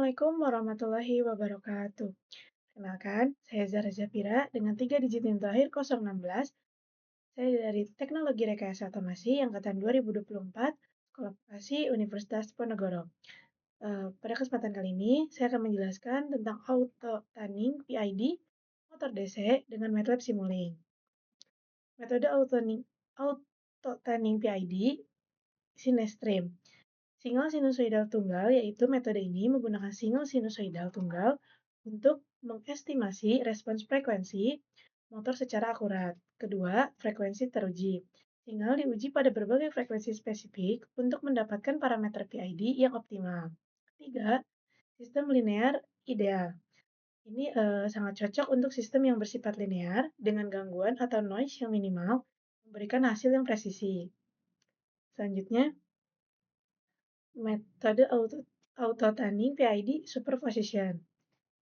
Assalamualaikum warahmatullahi wabarakatuh. Kenalkan, saya Zara Zafira dengan 3 digit yang terakhir 016. Saya dari Teknologi Rekayasa Otomasi Angkatan 2024, Sekolah Vokasi Universitas Ponorogo. Pada kesempatan kali ini, saya akan menjelaskan tentang auto tuning PID motor DC dengan MATLAB Simulink. Metode auto tuning PID Sinestream. Sinyal sinusoidal tunggal, yaitu metode ini menggunakan sinyal sinusoidal tunggal untuk mengestimasi respons frekuensi motor secara akurat. Kedua, frekuensi teruji. Sinyal diuji pada berbagai frekuensi spesifik untuk mendapatkan parameter PID yang optimal. Ketiga, sistem linear ideal. Ini sangat cocok untuk sistem yang bersifat linear dengan gangguan atau noise yang minimal, memberikan hasil yang presisi. Selanjutnya, metode auto tuning PID superposition.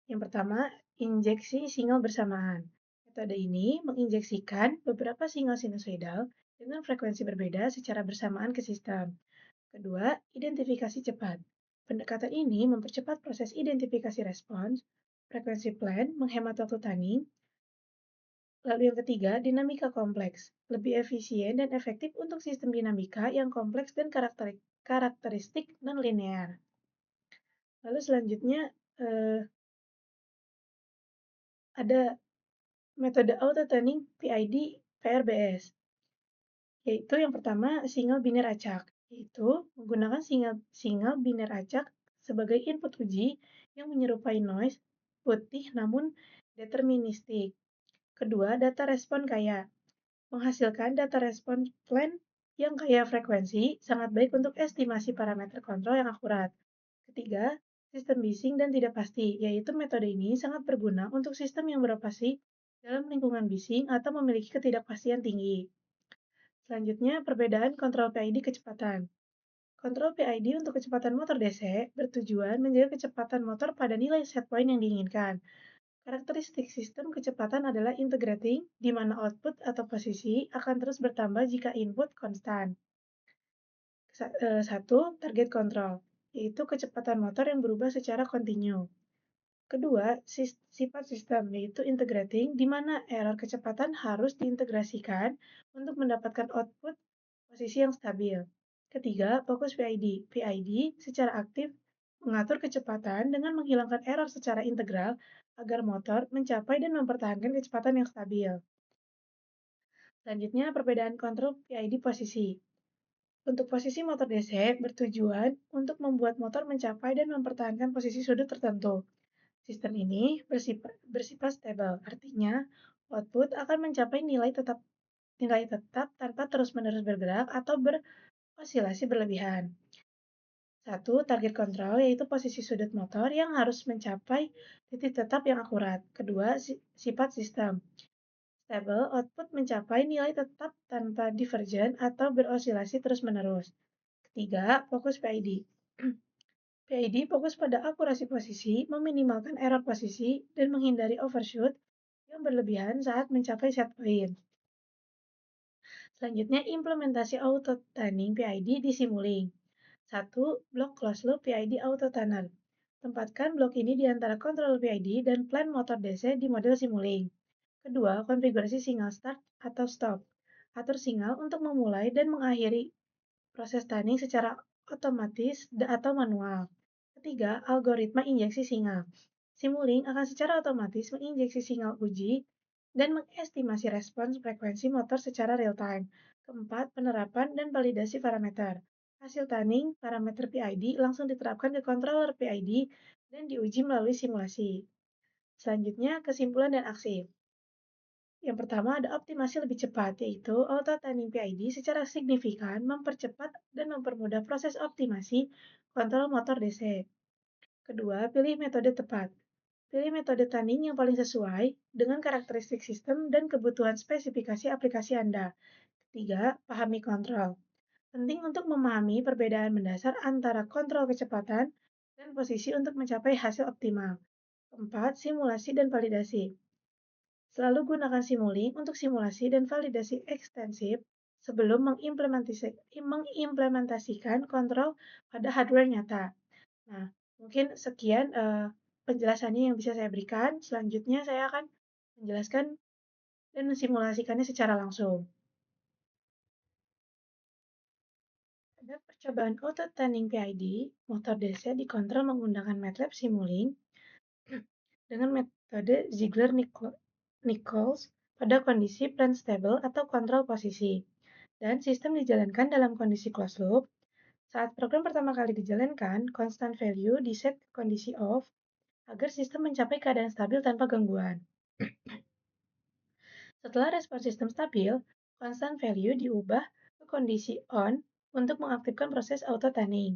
Yang pertama, injeksi sinyal bersamaan. Metode ini menginjeksikan beberapa sinyal sinusoidal dengan frekuensi berbeda secara bersamaan ke sistem. Kedua, identifikasi cepat. Pendekatan ini mempercepat proses identifikasi respons, frekuensi plan, menghemat waktu tuning. Lalu yang ketiga, dinamika kompleks. Lebih efisien dan efektif untuk sistem dinamika yang kompleks dan karakteristik non-linear. Lalu selanjutnya eh, ada metode auto tuning PID PRBS, yaitu yang pertama sinyal biner acak, yaitu menggunakan sinyal biner acak sebagai input uji yang menyerupai noise putih namun deterministik. Kedua, data respon kaya. Menghasilkan data respon plan yang kaya frekuensi sangat baik untuk estimasi parameter kontrol yang akurat. Ketiga, sistem bising dan tidak pasti, yaitu metode ini sangat berguna untuk sistem yang beroperasi dalam lingkungan bising atau memiliki ketidakpastian tinggi. Selanjutnya, perbedaan kontrol PID kecepatan. Kontrol PID untuk kecepatan motor DC bertujuan menjaga kecepatan motor pada nilai set point yang diinginkan. Karakteristik sistem kecepatan adalah integrating, di mana output atau posisi akan terus bertambah jika input konstan. Satu, target control, yaitu kecepatan motor yang berubah secara kontinu. Kedua, sifat sistem, yaitu integrating, di mana error kecepatan harus diintegrasikan untuk mendapatkan output posisi yang stabil. Ketiga, fokus PID. PID secara aktif mengatur kecepatan dengan menghilangkan error secara integral agar motor mencapai dan mempertahankan kecepatan yang stabil. Selanjutnya, perbedaan kontrol PID posisi. Untuk posisi motor DC bertujuan untuk membuat motor mencapai dan mempertahankan posisi sudut tertentu. Sistem ini bersifat stable, artinya output akan mencapai nilai tetap tanpa terus-menerus bergerak atau berosilasi berlebihan. Satu, target control, yaitu posisi sudut motor yang harus mencapai titik tetap yang akurat. Kedua, sifat sistem. Stable, output mencapai nilai tetap tanpa divergen atau berosilasi terus-menerus. Ketiga, fokus PID. PID fokus pada akurasi posisi, meminimalkan error posisi, dan menghindari overshoot yang berlebihan saat mencapai set point. Selanjutnya, implementasi auto tuning PID di Simulink. 1. Blok closed loop PID auto tuner. Tempatkan blok ini di antara kontrol PID dan plan motor DC di model Simulink. Kedua, konfigurasi sinyal start atau stop. Atur sinyal untuk memulai dan mengakhiri proses tuning secara otomatis atau manual. Ketiga, algoritma injeksi sinyal. Simulink akan secara otomatis menginjeksi sinyal uji dan mengestimasi respons frekuensi motor secara real-time. Keempat, penerapan dan validasi parameter. Hasil tuning parameter PID langsung diterapkan ke controller PID dan diuji melalui simulasi. Selanjutnya, kesimpulan dan aksi. Yang pertama ada optimasi lebih cepat, yaitu auto tuning PID secara signifikan mempercepat dan mempermudah proses optimasi kontrol motor DC. Kedua, pilih metode tepat. Pilih metode tuning yang paling sesuai dengan karakteristik sistem dan kebutuhan spesifikasi aplikasi Anda. Ketiga, pahami kontrol. Penting untuk memahami perbedaan mendasar antara kontrol kecepatan dan posisi untuk mencapai hasil optimal. Keempat, simulasi dan validasi. Selalu gunakan Simulink untuk simulasi dan validasi ekstensif sebelum mengimplementasikan kontrol pada hardware nyata. Nah, Mungkin sekian penjelasannya yang bisa saya berikan. Selanjutnya saya akan menjelaskan dan mensimulasikannya secara langsung. Pada percobaan auto-tuning PID, motor DC dikontrol menggunakan MATLAB Simulink dengan metode Ziegler-Nichols pada kondisi plan stable atau kontrol posisi. Dan sistem dijalankan dalam kondisi closed loop. Saat program pertama kali dijalankan, constant value diset ke kondisi off agar sistem mencapai keadaan stabil tanpa gangguan. Setelah respon sistem stabil, constant value diubah ke kondisi on untuk mengaktifkan proses auto-tuning.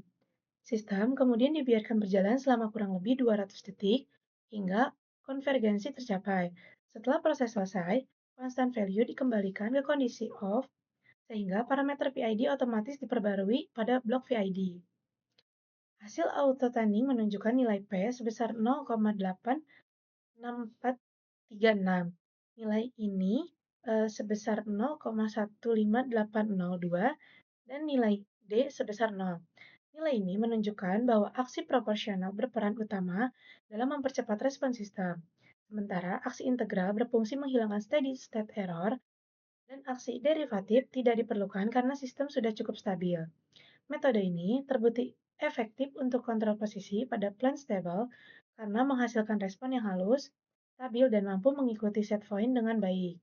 Sistem kemudian dibiarkan berjalan selama kurang lebih 200 detik hingga konvergensi tercapai. Setelah proses selesai, constant value dikembalikan ke kondisi off sehingga parameter PID otomatis diperbarui pada blok PID. Hasil auto-tuning menunjukkan nilai P sebesar 0,86436. Nilai ini sebesar 0,15802 dan nilai D sebesar 0. Nilai ini menunjukkan bahwa aksi proporsional berperan utama dalam mempercepat respon sistem, sementara aksi integral berfungsi menghilangkan steady state error dan aksi derivatif tidak diperlukan karena sistem sudah cukup stabil. Metode ini terbukti efektif untuk kontrol posisi pada plan stable karena menghasilkan respon yang halus, stabil, dan mampu mengikuti set point dengan baik.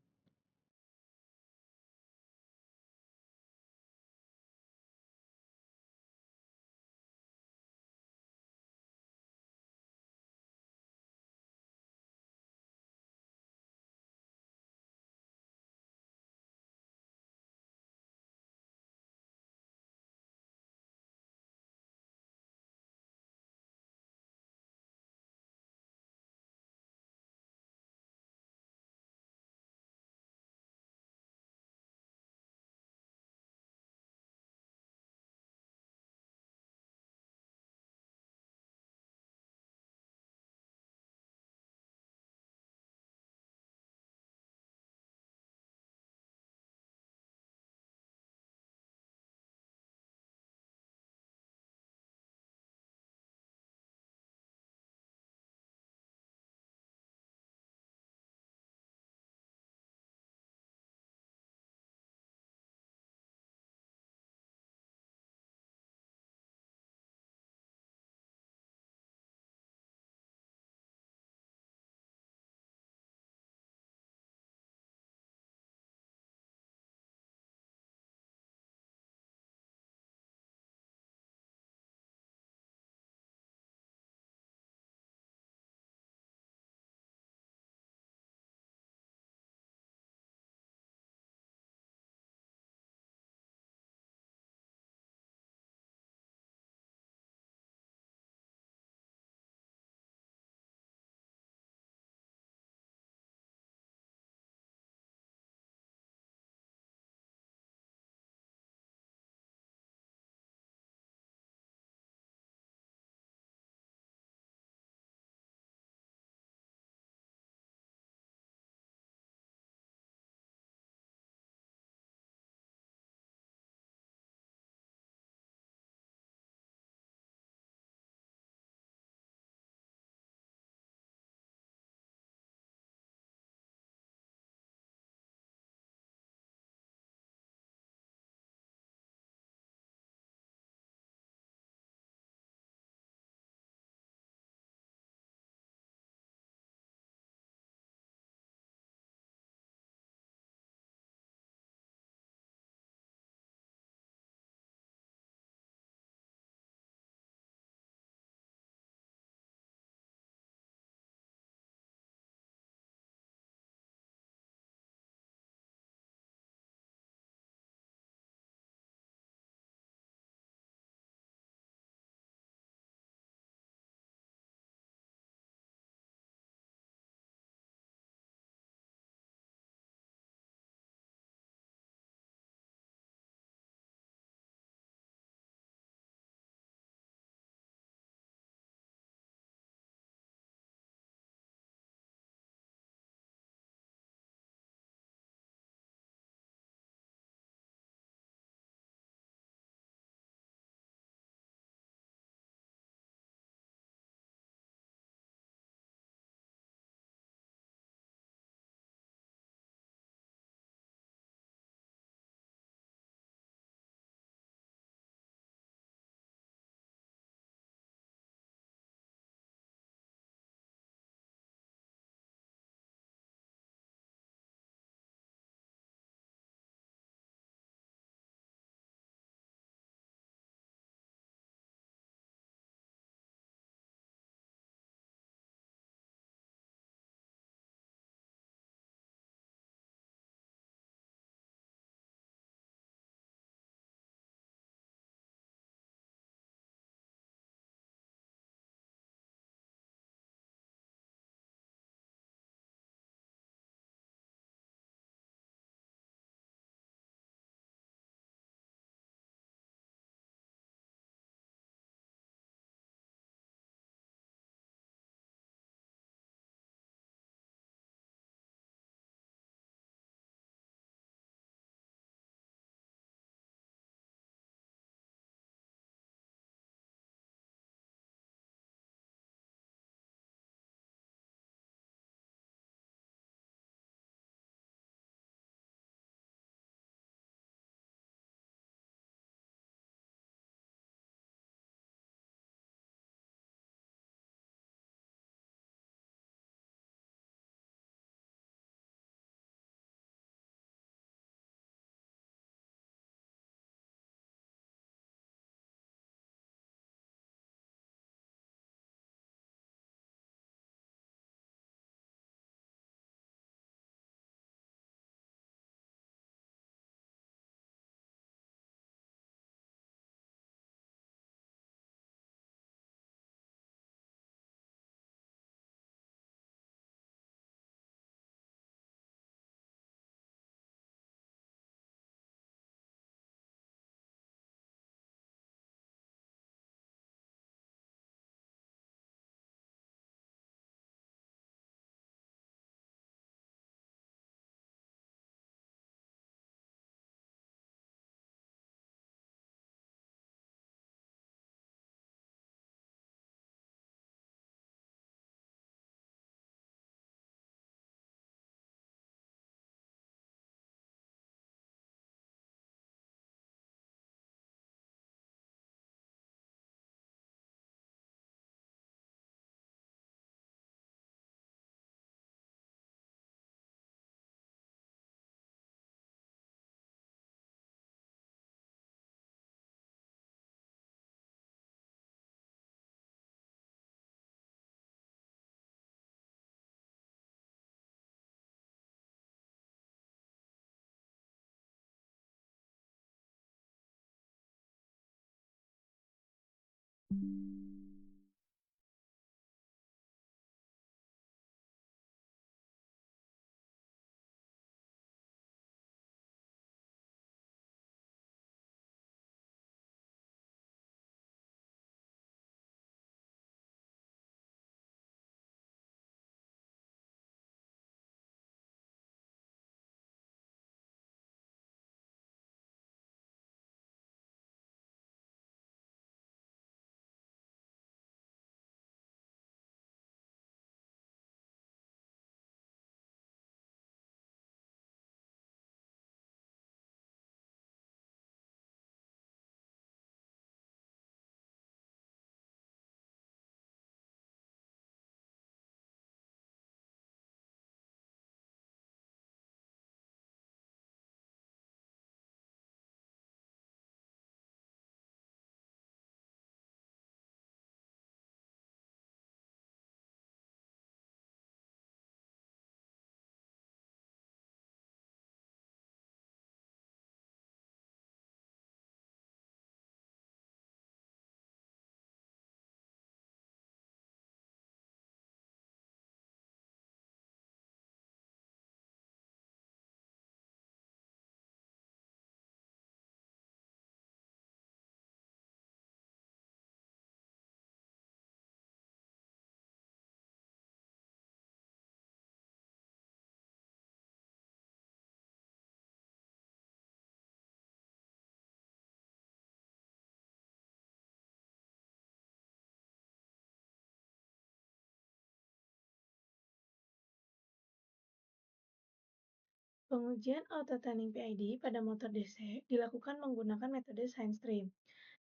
Pengujian auto-tuning PID pada motor DC dilakukan menggunakan metode ScienceStream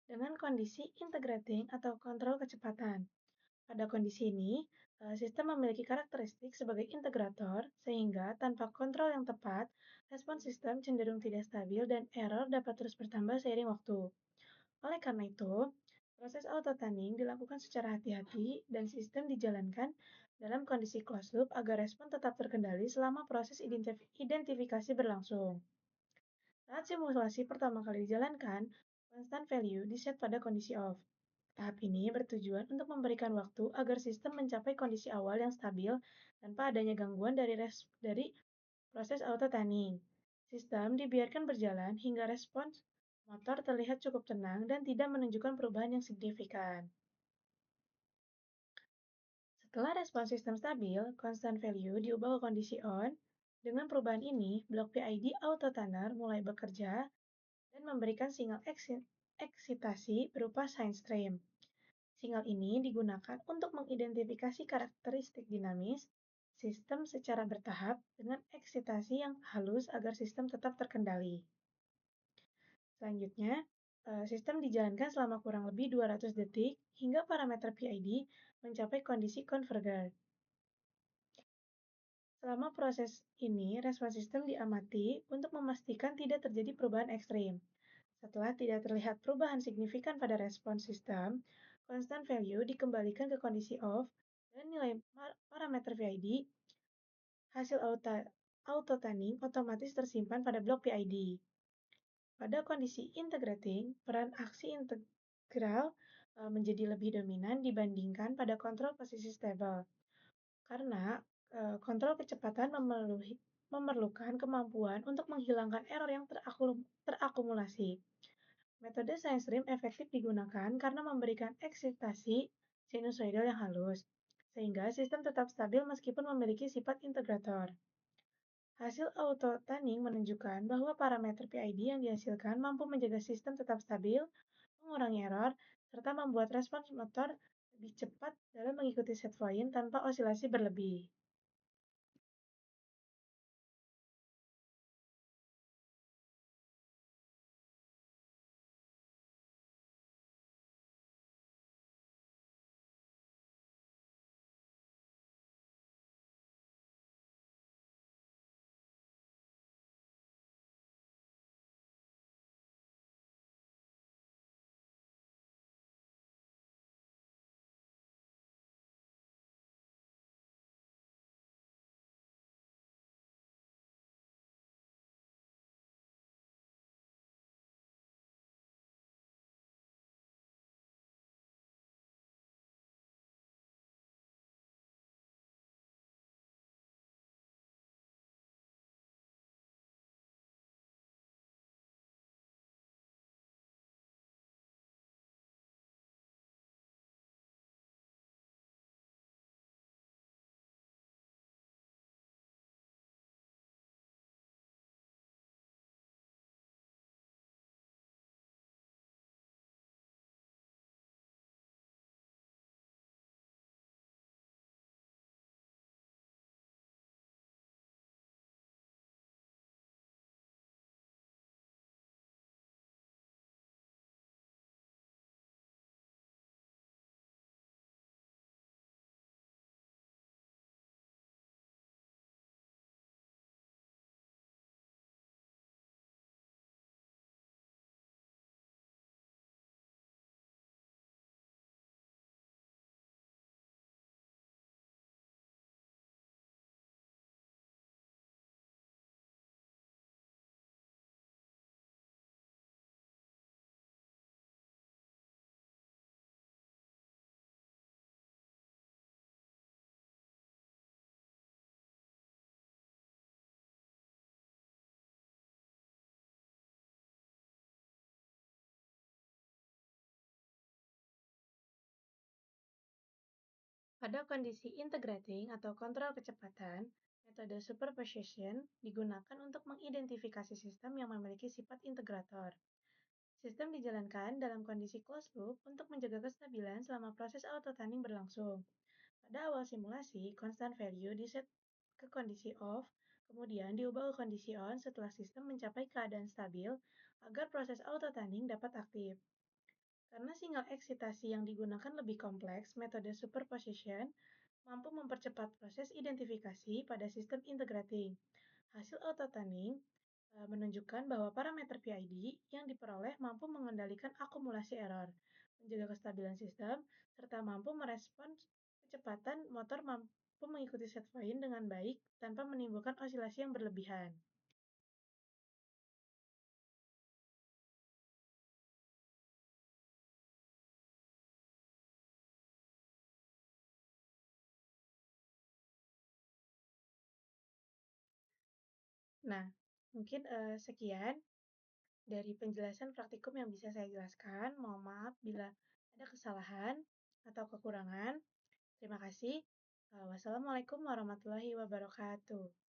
dengan kondisi integrating atau kontrol kecepatan. Pada kondisi ini, sistem memiliki karakteristik sebagai integrator, sehingga tanpa kontrol yang tepat, respons sistem cenderung tidak stabil dan error dapat terus bertambah seiring waktu. Oleh karena itu, proses auto-tuning dilakukan secara hati-hati dan sistem dijalankan dalam kondisi closed loop agar respon tetap terkendali selama proses identifikasi berlangsung. Saat simulasi pertama kali dijalankan, constant value diset pada kondisi off. Tahap ini bertujuan untuk memberikan waktu agar sistem mencapai kondisi awal yang stabil tanpa adanya gangguan dari proses auto-tuning. Sistem dibiarkan berjalan hingga respons motor terlihat cukup tenang dan tidak menunjukkan perubahan yang signifikan. Setelah respons sistem stabil, constant value diubah ke kondisi on. Dengan perubahan ini, blok PID auto tuner mulai bekerja dan memberikan sinyal eksitasi berupa sign stream. Sinyal ini digunakan untuk mengidentifikasi karakteristik dinamis sistem secara bertahap dengan eksitasi yang halus agar sistem tetap terkendali. Selanjutnya, sistem dijalankan selama kurang lebih 200 detik hingga parameter PID mencapai kondisi converger. Selama proses ini, respons sistem diamati untuk memastikan tidak terjadi perubahan ekstrim. Setelah tidak terlihat perubahan signifikan pada respons sistem, constant value dikembalikan ke kondisi off dan nilai parameter PID hasil auto-tuning otomatis tersimpan pada blok PID. Pada kondisi integrating, peran aksi integral menjadi lebih dominan dibandingkan pada kontrol posisi stable. Karena kontrol kecepatan memerlukan kemampuan untuk menghilangkan error yang terakumulasi. Metode science stream efektif digunakan karena memberikan eksitasi sinusoidal yang halus, sehingga sistem tetap stabil meskipun memiliki sifat integrator. Hasil auto-tuning menunjukkan bahwa parameter PID yang dihasilkan mampu menjaga sistem tetap stabil, mengurangi error, serta membuat respons motor lebih cepat dalam mengikuti set point tanpa osilasi berlebih. Pada kondisi integrating atau kontrol kecepatan, metode superposition digunakan untuk mengidentifikasi sistem yang memiliki sifat integrator. Sistem dijalankan dalam kondisi closed loop untuk menjaga kestabilan selama proses auto-tunning berlangsung. Pada awal simulasi, constant value diset ke kondisi off, kemudian diubah ke kondisi on setelah sistem mencapai keadaan stabil agar proses auto-tunning dapat aktif. Karena sinyal eksitasi yang digunakan lebih kompleks, metode superposition mampu mempercepat proses identifikasi pada sistem integrating. Hasil auto-tunning menunjukkan bahwa parameter PID yang diperoleh mampu mengendalikan akumulasi error, menjaga kestabilan sistem, serta mampu merespons kecepatan motor mampu mengikuti set point dengan baik tanpa menimbulkan osilasi yang berlebihan. Nah, mungkin sekian dari penjelasan praktikum yang bisa saya jelaskan. Mohon maaf bila ada kesalahan atau kekurangan. Terima kasih. Wassalamualaikum warahmatullahi wabarakatuh.